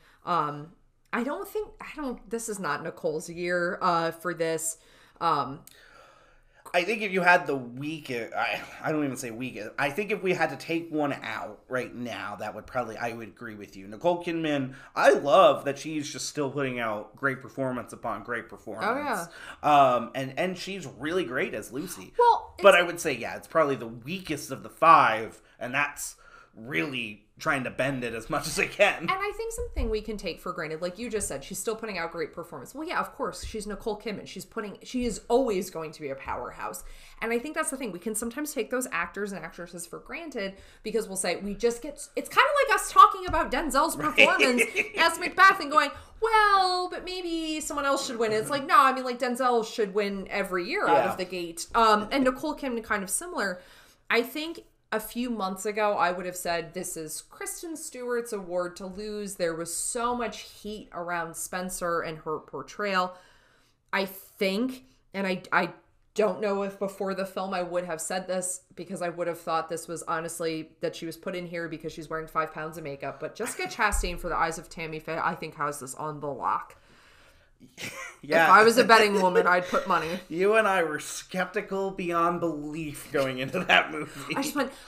This is not Nicole's year for this. I think if you had the weakest, I don't even say weakest, I think if we had to take one out right now, that would probably, I would agree with you. Nicole Kidman, I love that she's just still putting out great performance upon great performance. Oh, yeah. And she's really great as Lucy. Well, but I would say, it's probably the weakest of the 5, and that's really trying to bend it as much as I can. And I think something we can take for granted, like you just said, she's still putting out great performance. Well, yeah, of course, she's Nicole Kidman. She is always going to be a powerhouse. And I think that's the thing. We can sometimes take those actors and actresses for granted because we'll say, it's kind of like us talking about Denzel's performance as Macbeth and going, well, but maybe someone else should win. It's like, no, Denzel should win every year out of the gate. And Nicole Kidman kind of similar. I think a few months ago, I would have said this is Kristen Stewart's award to lose. There was so much heat around Spencer and her portrayal. I think, and I don't know if before the film I would have said this, because I would have thought this was honestly that she was put in here because she's wearing 5 pounds of makeup. But Jessica Chastain for The Eyes of Tammy Faye, I think, has this on the lock. Yeah. If I was a betting woman, I'd put money. You and I were skeptical beyond belief going into that movie.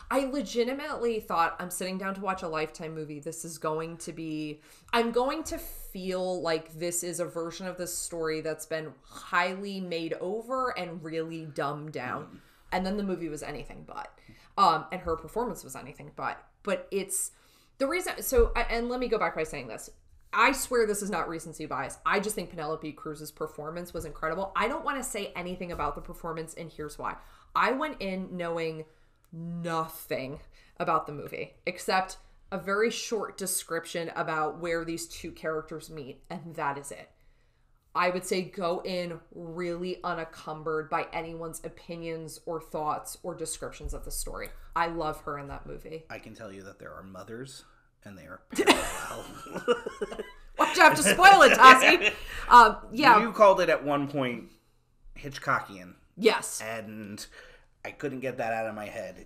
I legitimately thought, I'm sitting down to watch a Lifetime movie. This is going to be, I'm going to feel like this is a version of this story that's been highly made over and really dumbed down. And then the movie was anything but. And her performance was anything but. But it's the reason. So, and let me go back by saying this. I swear this is not recency bias. I just think Penelope Cruz's performance was incredible. I don't want to say anything about the performance, and here's why. I went in knowing nothing about the movie, except a very short description about where these two characters meet, and that is it. I would say go in really unencumbered by anyone's opinions or thoughts or descriptions of the story. I love her in that movie. I can tell you that there are mothers, and they are parallel. Watch out to spoil it, Tocci. Yeah. You called it at one point Hitchcockian. Yes. And I couldn't get that out of my head.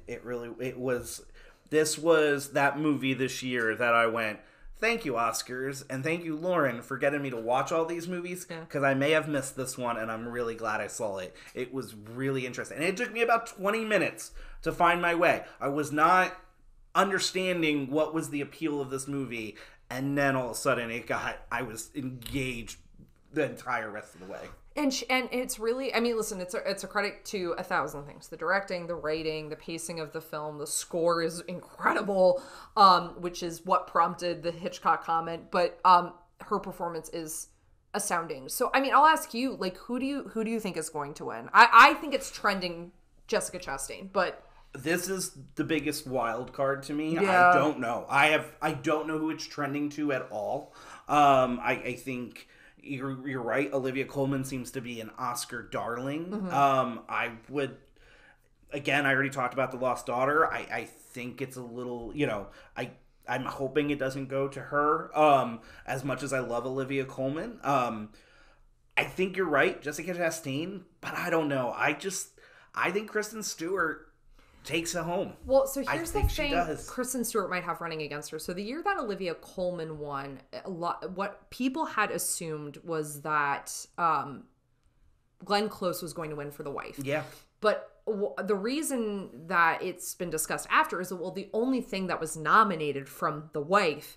This was that movie this year that I went, thank you, Oscars, and thank you, Lauren, for getting me to watch all these movies, because I may have missed this one, and I'm really glad I saw it. It was really interesting. And it took me about 20 minutes to find my way. I was not understanding what was the appeal of this movie, and then all of a sudden I was engaged the entire rest of the way. And it's really, I mean, listen, it's a credit to 1,000 things. The directing, the writing, the pacing of the film, the score is incredible, which is what prompted the Hitchcock comment, but her performance is astounding. So, I mean, I'll ask you, like, who do you think is going to win? I think it's trending Jessica Chastain, but this is the biggest wild card to me. Yeah. I don't know. I don't know who it's trending to at all. I think you're right. Olivia Colman seems to be an Oscar darling. Mm-hmm. I would, again, I already talked about The Lost Daughter. I think it's a little, I'm hoping it doesn't go to her. As much as I love Olivia Colman. I think you're right, Jessica Chastain, but I don't know. I think Kristen Stewart takes it home. Well, so here's the thing Kristen Stewart might have running against her. So the year that Olivia Colman won, what people had assumed was that Glenn Close was going to win for The Wife. Yeah. But the reason that it's been discussed after is that, well, the only thing that was nominated from The Wife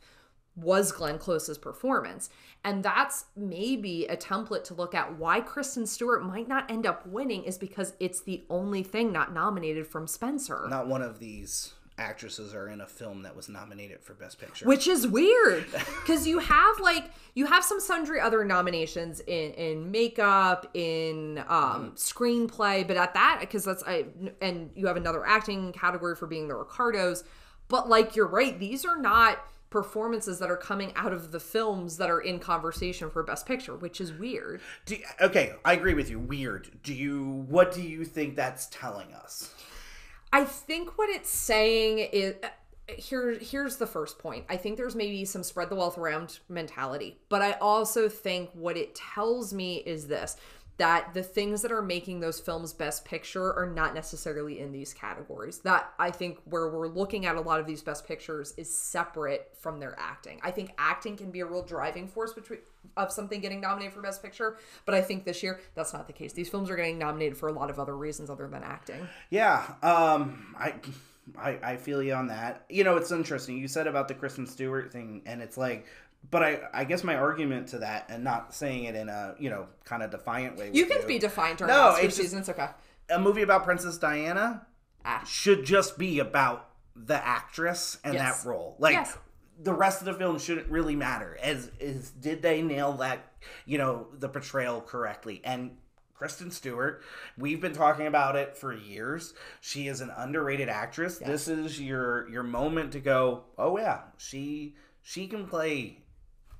was Glenn Close's performance. And that's maybe a template to look at why Kristen Stewart might not end up winning, is because it's the only thing not nominated from Spencer. Not one of these actresses are in a film that was nominated for Best Picture. Which is weird, because you have some sundry other nominations in makeup, in screenplay, but at that, because and you have another acting category for being the Ricardos. But like, you're right, these are not performances that are coming out of the films that are in conversation for Best Picture, which is weird. Okay, I agree with you. Weird. What do you think that's telling us? I think what it's saying is, here's the first point. I think there's maybe some spread the wealth around mentality, but I also think what it tells me is this, that the things that are making those films Best Picture are not necessarily in these categories. That, I think, where we're looking at a lot of these Best Pictures is separate from their acting. I think acting can be a real driving force of something getting nominated for Best Picture, but I think this year that's not the case. These films are getting nominated for a lot of other reasons other than acting. Yeah, I feel you on that. It's interesting. You said about the Kristen Stewart thing, and it's like, but I guess my argument to that, and not saying it in a, kind of defiant way. You can be defiant during Oscar season. It's okay. A movie about Princess Diana should just be about the actress and that role. Like, the rest of the film shouldn't really matter. Did they nail that, the portrayal correctly? And Kristen Stewart, we've been talking about it for years. She is an underrated actress. Yes. This is your moment to go, oh yeah, she can play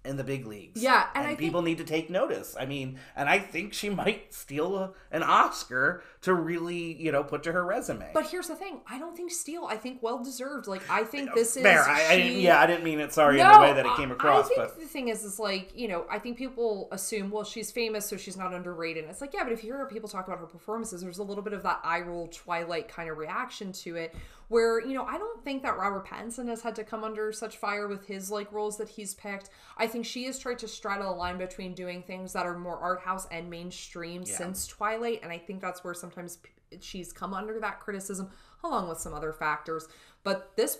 in the big leagues. Yeah. And people need to take notice. I mean, and I think she might steal an Oscar to really, put to her resume. But here's the thing. I don't think steal. I think well-deserved. Like, I think this is... Fair. I didn't mean it, in the way that it came across. I think the thing is like, I think people assume, well, she's famous, so she's not underrated. And it's like, yeah, but if you hear people talk about her performances, there's a little bit of that eye roll Twilight kind of reaction to it, where, I don't think that Robert Pattinson has had to come under such fire with his, like, roles that he's picked. I think she has tried to straddle a line between doing things that are more art house and mainstream since Twilight. And I think that's where sometimes she's come under that criticism, along with some other factors. But this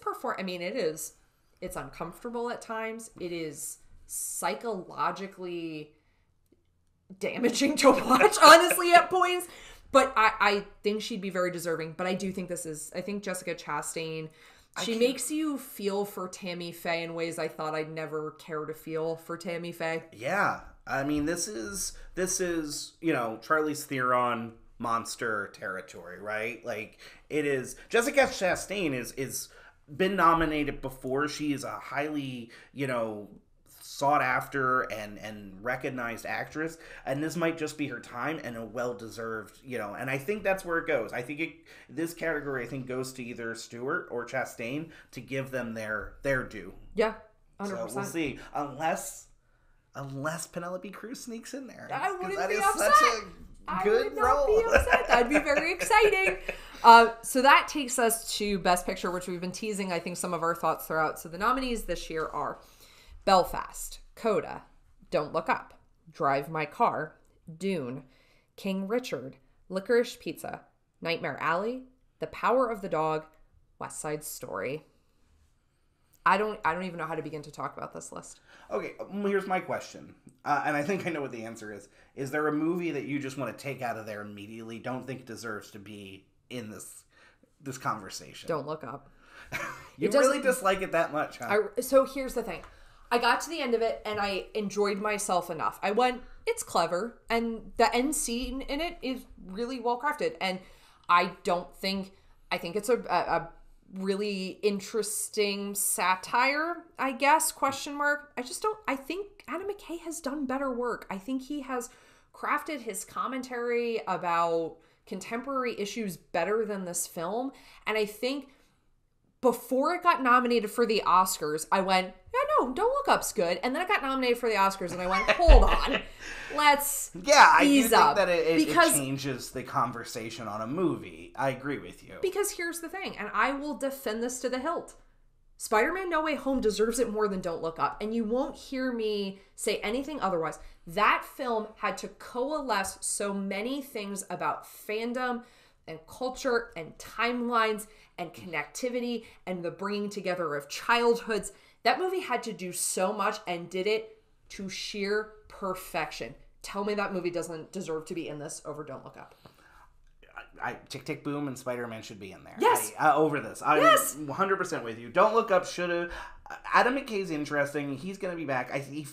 it's uncomfortable at times. It is psychologically damaging to watch, honestly, at points. But I think she'd be very deserving. But I do think I think Jessica Chastain, she makes you feel for Tammy Faye in ways I thought I'd never care to feel for Tammy Faye. Yeah. I mean, this is Charlize Theron monster territory, right? Like, it is. Jessica Chastain is been nominated before. She is a highly, sought after and recognized actress, and this might just be her time, and a well-deserved, and I think that's where it goes. I think this category goes to either Stewart or Chastain to give them their due. Yeah, 100%. So we'll see, unless Penelope Cruz sneaks in there. I wouldn't that be is upset. Such a good role. Be upset. That'd be very exciting. So that takes us to Best Picture, which we've been teasing, I think, some of our thoughts throughout. So the nominees this year are Belfast, CODA, Don't Look Up, Drive My Car, Dune, King Richard, Licorice Pizza, Nightmare Alley, The Power of the Dog, West Side Story. I don't even know how to begin to talk about this list. Okay, here's my question, and I think I know what the answer is. Is there a movie that you just want to take out of there immediately, don't think deserves to be in this conversation? Don't Look Up. You really dislike it that much, huh? So here's the thing. I got to the end of it, and I enjoyed myself enough. I went, it's clever, and the end scene in it is really well crafted, and I think it's a really interesting satire, I guess, question mark. I think Adam McKay has done better work. I think he has crafted his commentary about contemporary issues better than this film. And I think before it got nominated for the Oscars, I went, yeah, no, Don't Look Up's good. And then it got nominated for the Oscars, and I went, hold on, let's ease up. That it changes the conversation on a movie. I agree with you. Because here's the thing, and I will defend this to the hilt. Spider-Man No Way Home deserves it more than Don't Look Up, and you won't hear me say anything otherwise. That film had to coalesce so many things about fandom and culture and timelines and connectivity and the bringing together of childhoods. That movie had to do so much and did it to sheer perfection. Tell me that movie doesn't deserve to be in this over Don't Look Up. Tick Tick Boom and Spider-Man should be in there. Yes. Over this. I'm 100% with you. Don't Look Up should have. Adam McKay's interesting. He's going to be back.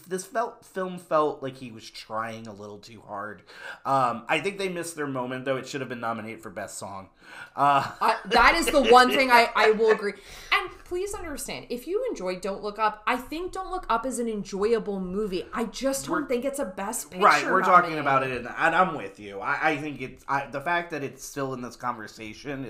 This film felt like he was trying a little too hard. I think they missed their moment, though. It should have been nominated for Best Song. That is the one thing I will agree. And please understand, if you enjoyed Don't Look Up, I think Don't Look Up is an enjoyable movie. I just don't think it's a Best Picture. Right, we're talking about it, and I'm with you. I think the fact that it's still in this conversation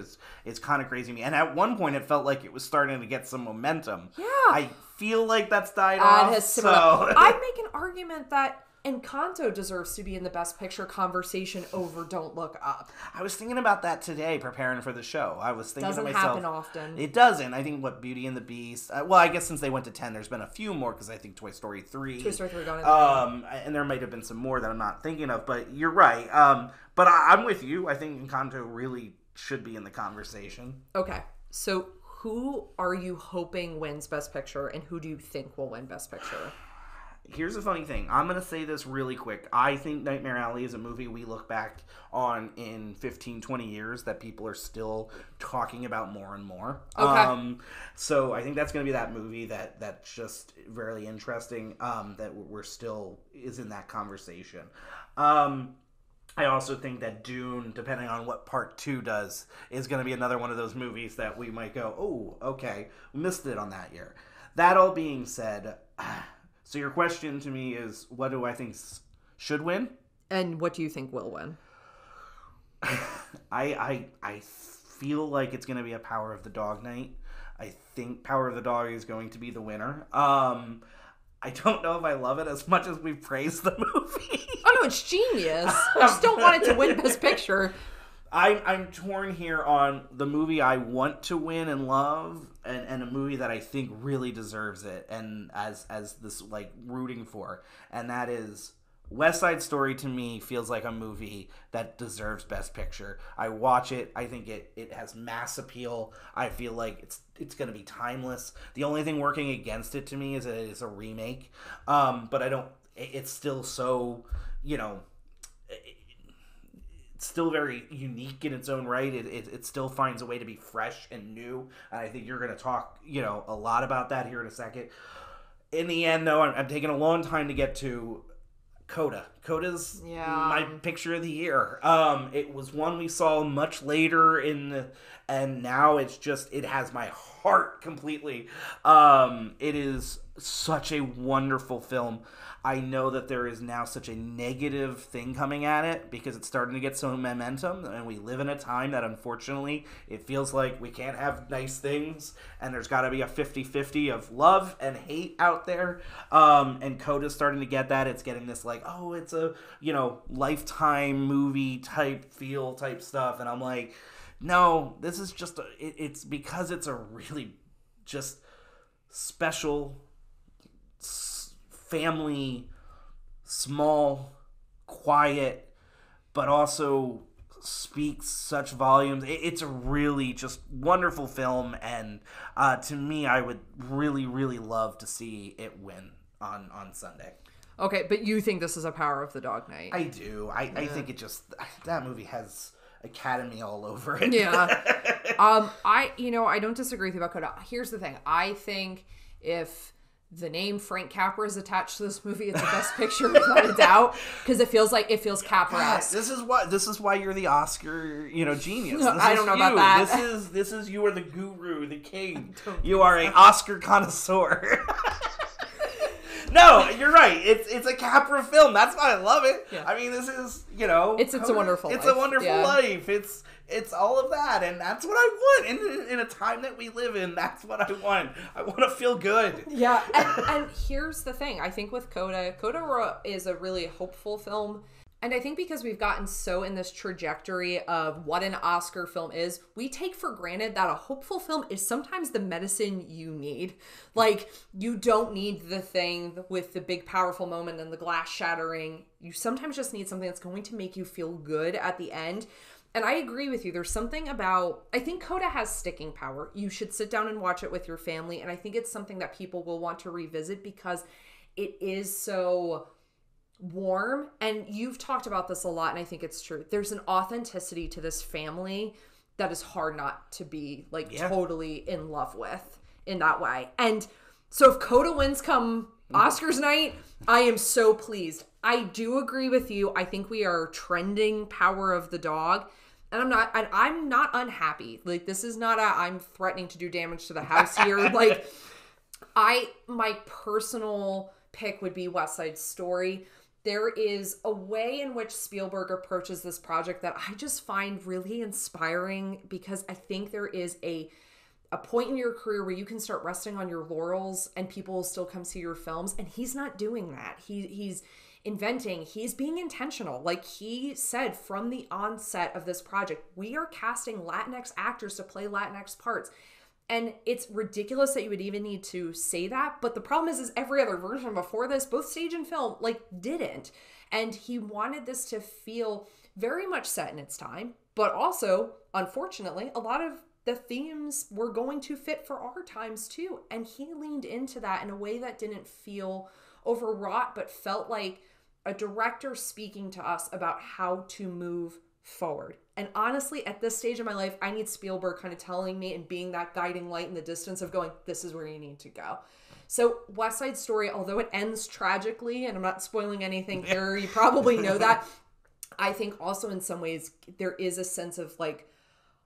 is kind of crazy to me. And at one point, it felt like it was starting to get some momentum. Yeah. I feel like that's died off. I'd make an argument that Encanto deserves to be in the Best Picture conversation over Don't Look Up. I was thinking about that today, preparing for the show. I was thinking to myself... Doesn't happen often. It doesn't. I think, Beauty and the Beast... well, I guess since they went to 10, there's been a few more, because I think Toy Story 3... Toy Story 3 gone in and there might have been some more that I'm not thinking of, but you're right. But I'm with you. I think Encanto really should be in the conversation. Okay, so who are you hoping wins Best Picture, and who do you think will win Best Picture? Here's the funny thing. I'm going to say this really quick. I think Nightmare Alley is a movie we look back on in 15, 20 years that people are still talking about more and more. Okay. So I think that's going to be that movie that's just very interesting, that we're still is in that conversation. I also think that Dune, depending on what part 2 does, is going to be another one of those movies that we might go, oh, okay, we missed it on that year. That all being said... So your question to me is, what do I think should win? And what do you think will win? I feel like it's going to be a Power of the Dog night. I think Power of the Dog is going to be the winner. I don't know if I love it as much as we've praised the movie. Oh, no, it's genius. I just don't want it to win Best Picture. I'm torn here on the movie I want to win and love, and a movie that I think really deserves it, and as this like rooting for, and that is West Side Story. To me, feels like a movie that deserves Best Picture. I watch it. I think it has mass appeal. I feel like it's going to be timeless. The only thing working against it to me is that it is a remake. But I don't. It's still so, it's still very unique in its own right. It still finds a way to be fresh and new. And I think you're going to talk, a lot about that here in a second. In the end, though, I'm taking a long time to get to CODA. CODA's my picture of the year. It was one we saw much later and now it has my heart completely. It is such a wonderful film. I know that there is now such a negative thing coming at it because it's starting to get some momentum, and we live in a time that unfortunately it feels like we can't have nice things, and there's got to be a 50-50 of love and hate out there. And CODA's starting to get that. It's getting this like, oh, it's a Lifetime movie type feel type stuff, and I'm like, no, this is just it's because it's a really just special family, small, quiet, but also speaks such volumes. It's a really just wonderful film, and to me, I would really, really love to see it win on Sunday. Okay, but you think this is a Power of the Dog night? I do. I think it just, that movie has Academy all over it. Yeah. I don't disagree with you about CODA. Here's the thing. I think if the name Frank Capra is attached to this movie, it's the Best Picture without a doubt, because it feels Capra-esque. This is why you're the Oscar, genius. I don't know about that. This is you are the guru, the king. You are an Oscar connoisseur. No, you're right. It's a Capra film. That's why I love it. Yeah. I mean, this is, It's a Wonderful Life. It's a Wonderful Life. It's all of that, and that's what I want. In a time that we live in, that's what I want. I want to feel good. Yeah, and here's the thing. I think with CODA is a really hopeful film. And I think because we've gotten so in this trajectory of what an Oscar film is, we take for granted that a hopeful film is sometimes the medicine you need. Like, you don't need the thing with the big powerful moment and the glass shattering. You sometimes just need something that's going to make you feel good at the end. And I agree with you. There's something about, I think CODA has sticking power. You should sit down and watch it with your family. And I think it's something that people will want to revisit because it is so warm. And you've talked about this a lot, and I think it's true. There's an authenticity to this family that is hard not to be totally in love with in that way. And so if CODA wins come Oscars night, I am so pleased. I do agree with you. I think we are trending Power of the Dog. And I'm not unhappy. Like, this is not I'm threatening to do damage to the house here. Like, my personal pick would be West Side Story. There is a way in which Spielberg approaches this project that I just find really inspiring, because I think there is a point in your career where you can start resting on your laurels and people will still come see your films. And he's not doing that. He's inventing, he's being intentional. Like he said from the onset of this project, we are casting Latinx actors to play Latinx parts. And it's ridiculous that you would even need to say that. But the problem is every other version before this, both stage and film, didn't. And he wanted this to feel very much set in its time. But also, unfortunately, a lot of the themes were going to fit for our times too. And he leaned into that in a way that didn't feel overwrought, but felt like a director speaking to us about how to move forward. And honestly, at this stage of my life, I need Spielberg kind of telling me and being that guiding light in the distance of going, this is where you need to go. So West Side Story, although it ends tragically, and I'm not spoiling anything here, you probably know that, I think also in some ways there is a sense of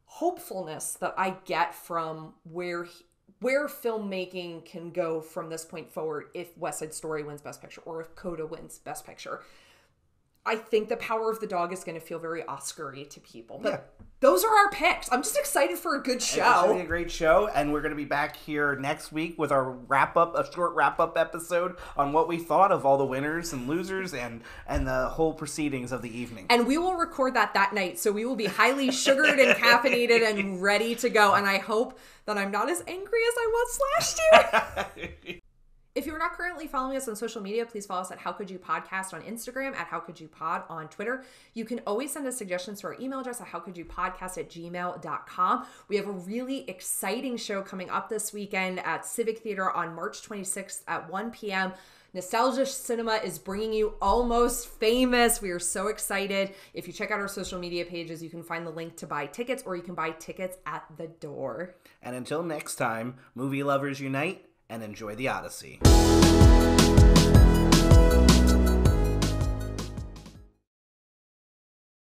hopefulness that I get from where filmmaking can go from this point forward if West Side Story wins Best Picture or if CODA wins Best Picture. I think The Power of the Dog is going to feel very Oscar-y to people. But those are our picks. I'm just excited for a good show. It's going to be a great show, and we're going to be back here next week with our a short wrap-up episode on what we thought of all the winners and losers and the whole proceedings of the evening. And we will record that night, so we will be highly sugared and caffeinated and ready to go. And I hope that I'm not as angry as I was last year. If you're not currently following us on social media, please follow us at How Could You Podcast on Instagram, at How Could You Pod on Twitter. You can always send us suggestions to our email address at howcouldyoupodcast@gmail.com. We have a really exciting show coming up this weekend at Civic Theater on March 26th at 1 p.m. Nostalgia Cinema is bringing you Almost Famous. We are so excited. If you check out our social media pages, you can find the link to buy tickets, or you can buy tickets at the door. And until next time, movie lovers unite and enjoy the Odyssey.